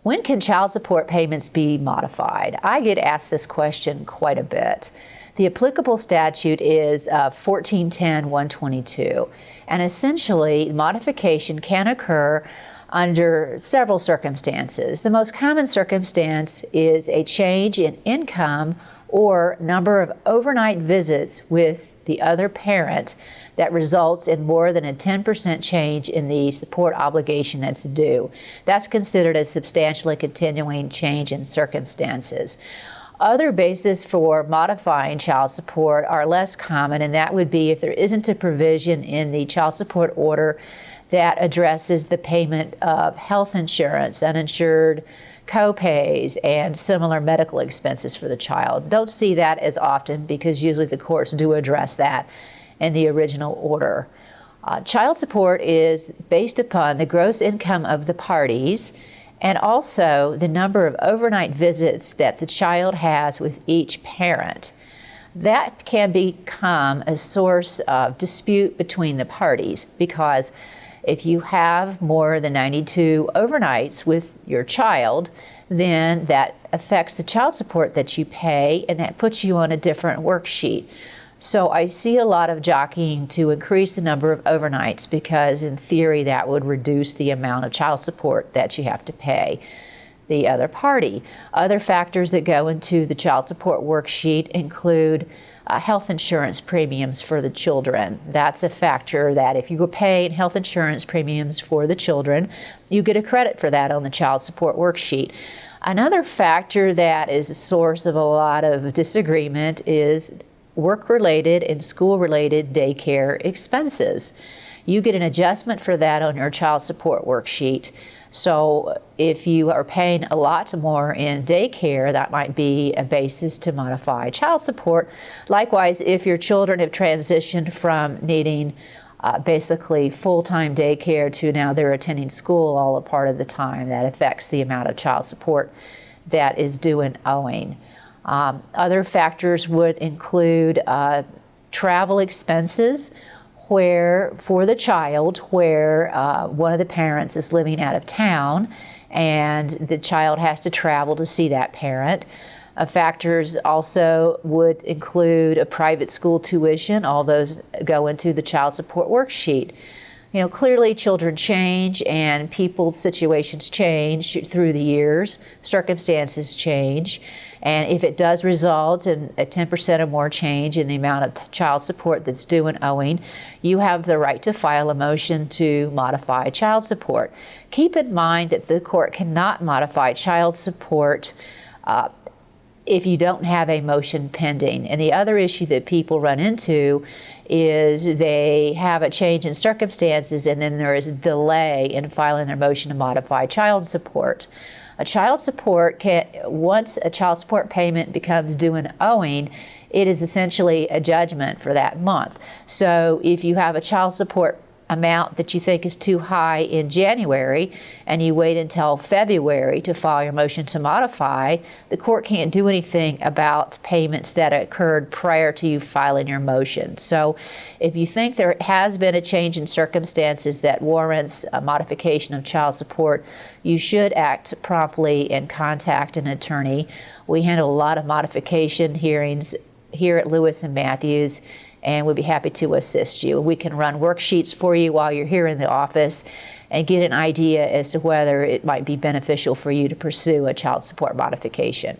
When can child support payments be modified? I get asked this question quite a bit. The applicable statute is 1410-122, and essentially modification can occur under several circumstances. The most common circumstance is a change in income or number of overnight visits with the other parent that results in more than a 10% change in the support obligation that's due. That's considered a substantially continuing change in circumstances. Other bases for modifying child support are less common, and that would be if there isn't a provision in the child support order that addresses the payment of health insurance, uninsured co-pays, and similar medical expenses for the child. Don't see that as often because usually the courts do address that in the original order. Child support is based upon the gross income of the parties and also the number of overnight visits that the child has with each parent. That can become a source of dispute between the parties because if you have more than 92 overnights with your child, then that affects the child support that you pay, and that puts you on a different worksheet. So I see a lot of jockeying to increase the number of overnights because in theory that would reduce the amount of child support that you have to pay the other party. Other factors that go into the child support worksheet include health insurance premiums for the children. That's a factor that if you were paying health insurance premiums for the children, you get a credit for that on the child support worksheet. Another factor that is a source of a lot of disagreement is work-related and school-related daycare expenses. You get an adjustment for that on your child support worksheet. So if you are paying a lot more in daycare, that might be a basis to modify child support. Likewise, if your children have transitioned from needing basically full-time daycare to now they're attending school all a part of the time, that affects the amount of child support that is due and owing. Other factors would include travel expenses where for the child where one of the parents is living out of town and the child has to travel to see that parent. Factors also would include a private school tuition. All those go into the child support worksheet. You know, clearly children change and people's situations change through the years, circumstances change, and if it does result in a 10% or more change in the amount of child support that's due and owing, you have the right to file a motion to modify child support. Keep in mind that the court cannot modify child support if you don't have a motion pending. And the other issue that people run into is they have a change in circumstances and then there is a delay in filing their motion to modify child support. A child support once a child support payment becomes due and owing, it is essentially a judgment for that month. So if you have a child support amount that you think is too high in January and you wait until February to file your motion to modify, the court can't do anything about payments that occurred prior to you filing your motion. So if you think there has been a change in circumstances that warrants a modification of child support, you should act promptly and contact an attorney. We handle a lot of modification hearings here at Lewis and Matthews, and we'd be happy to assist you. We can run worksheets for you while you're here in the office and get an idea as to whether it might be beneficial for you to pursue a child support modification.